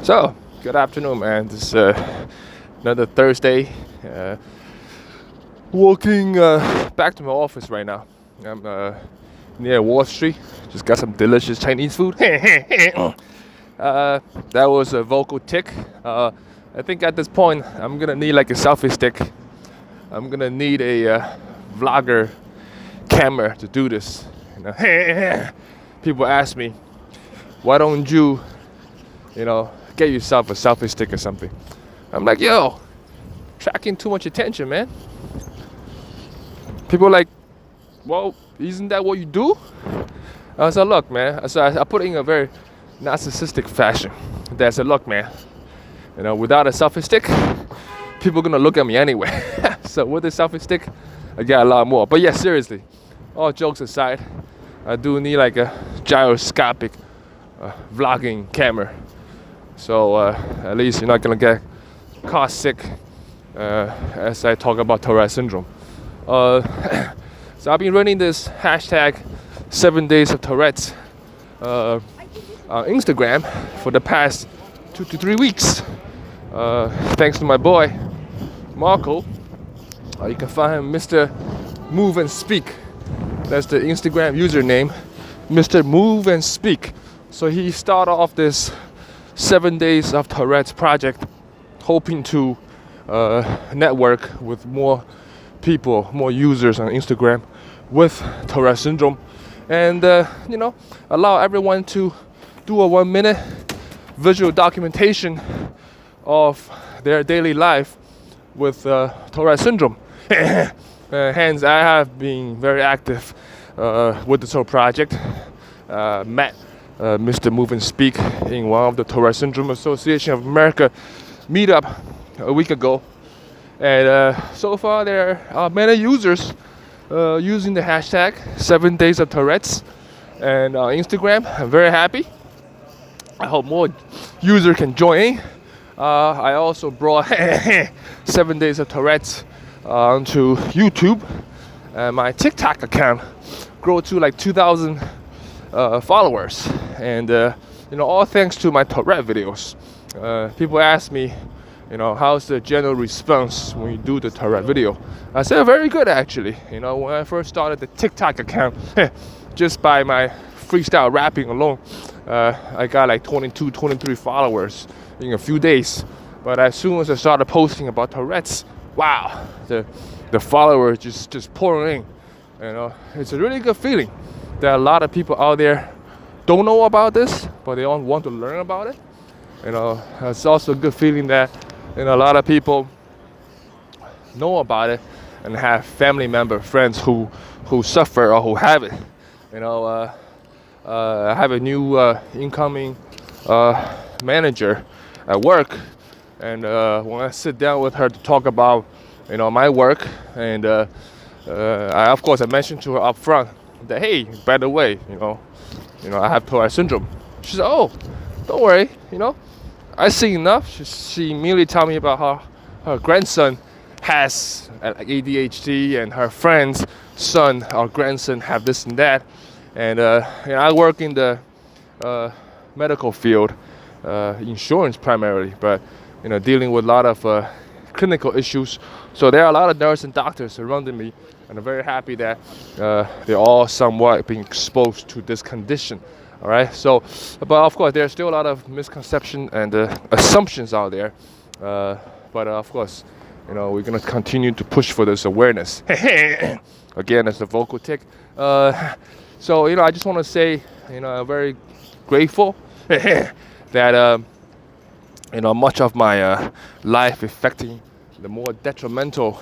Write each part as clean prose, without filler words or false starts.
So, good afternoon, man. This is another Thursday. Uh, walking back to my office right now. I'm near Wall Street. Just got some delicious Chinese food. That was a vocal tick. I think at this point, I'm gonna need like a selfie stick. I'm gonna need a vlogger camera to do this. You know? People ask me, why don't you get yourself a selfie stick or something? I'm like, yo, tracking too much attention, man. People are like, well, isn't that what you do? I said, look, man. So I put it in a very narcissistic fashion. I said, look, man, without a selfie stick, people are gonna look at me anyway. So with the selfie stick, I got a lot more. But yeah, seriously, all jokes aside, I do need like a gyroscopic vlogging camera. So at least you're not gonna get car sick as I talk about Tourette syndrome. So I've been running this hashtag 7 days of Tourette's on Instagram for the past 2 to 3 weeks. Thanks to my boy Marco. You can find him Mr. Move and Speak. That's the Instagram username, Mr. Move and Speak. So he started off this 7 days of Tourette's project, hoping to network with more people, more users on Instagram with Tourette syndrome, and allow everyone to do a 1 minute visual documentation of their daily life with Tourette syndrome. Hence, I have been very active with this whole project. Met Mr. Move and Speak in one of the Tourette Syndrome Association of America meetup a week ago, and so far there are many users using the hashtag 7 days of Tourette's, and on Instagram I'm very happy. I hope more users can join in. I also brought 7 days of Tourette's onto YouTube, and my TikTok account grew to like 2,000 followers, and all thanks to my Tourette videos. People ask me, how's the general response when you do the Tourette video? I said very good, actually. When I first started the TikTok account, just by my freestyle rapping alone, I got like 22, 23 followers in a few days. But as soon as I started posting about Tourette's, wow, the followers just pouring in. It's a really good feeling. There are a lot of people out there don't know about this, but they all want to learn about it. It's also a good feeling that a lot of people know about it and have family member, friends who suffer or who have it. I have a new incoming manager at work, and when I sit down with her to talk about my work, and I mentioned to her up front that, hey, by the way, I have Tourette syndrome. She said, oh, don't worry, I see enough. She immediately told me about how her grandson has ADHD, and her friend's son or grandson have this and that. And I work in the medical field, insurance primarily, but dealing with a lot of clinical issues. So there are a lot of nurses and doctors surrounding me, and I'm very happy that they're all somewhat being exposed to this condition. All right. So, but of course, there's still a lot of misconception and assumptions out there. But of course, we're gonna continue to push for this awareness. Again, it's a vocal tick. So I just want to say, I'm very grateful that much of my life affecting the more detrimental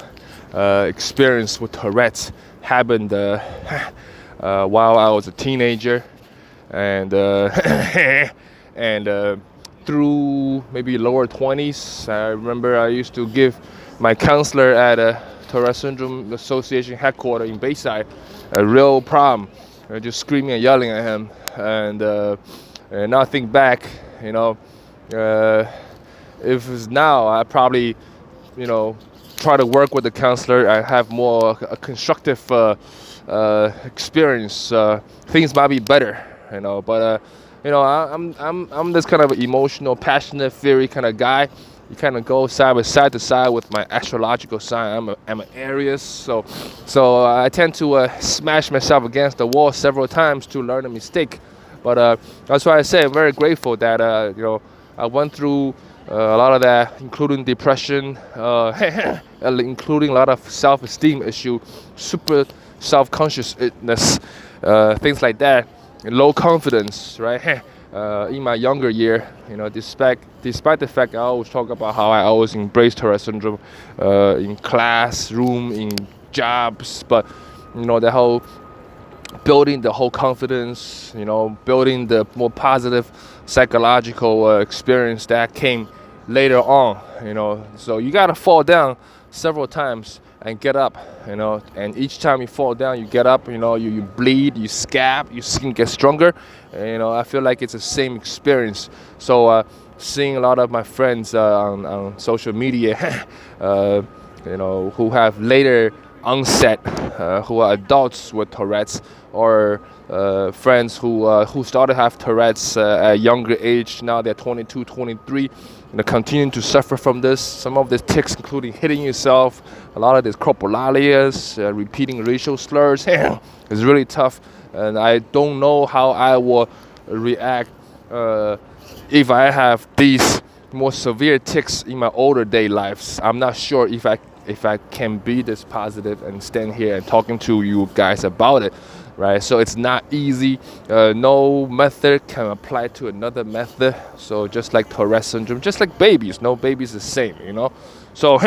experience with Tourette's happened while I was a teenager, and through maybe lower 20s. I remember I used to give my counselor at a Tourette Syndrome Association headquarters in Bayside a real problem, just screaming and yelling at him. And now I think back, if it's now, I probably, try to work with the counselor. I have more a constructive experience. Things might be better, but you know, I'm this kind of emotional, passionate, fiery kind of guy. You kind of go side to side with my astrological sign. I'm an Aries, so I tend to smash myself against the wall several times to learn a mistake. But that's why I say I'm very grateful that you know, I went through a lot of that, including depression, including a lot of self-esteem issue, super self-consciousness, things like that, and low confidence, right? In my younger year, you know, despite the fact I always talk about how I always embraced Tourette syndrome in classroom, in jobs, but you know, the whole building the whole confidence, you know, building the more positive psychological experience that came later on, you know. So you gotta fall down several times and get up, you know, and each time you fall down, you get up, you know, you bleed, you scab, your skin gets stronger, and, you know, I feel like it's the same experience. So seeing a lot of my friends on social media, you know, who have later onset, who are adults with Tourette's, or friends who started to have Tourette's at a younger age, now they're 22, 23, you know, continuing to suffer from this. Some of the tics, including hitting yourself, a lot of this cropolalias, repeating racial slurs, it's really tough. And I don't know how I will react if I have these more severe tics in my older day lives. I'm not sure if I can be this positive and stand here and talking to you guys about it, right? So it's not easy. No method can apply to another method. So just like Tourette syndrome, just like babies, no baby's the same, you know. So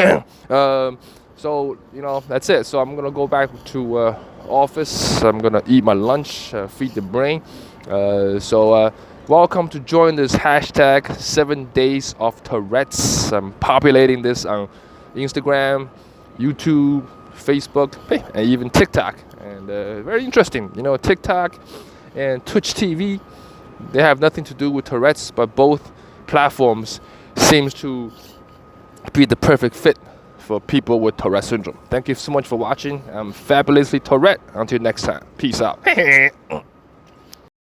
so you know, that's it. So I'm gonna go back to office. I'm gonna eat my lunch, feed the brain. Welcome to join this hashtag 7 days of Tourette's. I'm populating this on Instagram, YouTube, Facebook, and even TikTok. And very interesting, you know, TikTok and Twitch TV, they have nothing to do with Tourette's, but both platforms seems to be the perfect fit for people with Tourette syndrome. Thank you so much for watching. I'm Fabulously Tourette. Until next time, peace out.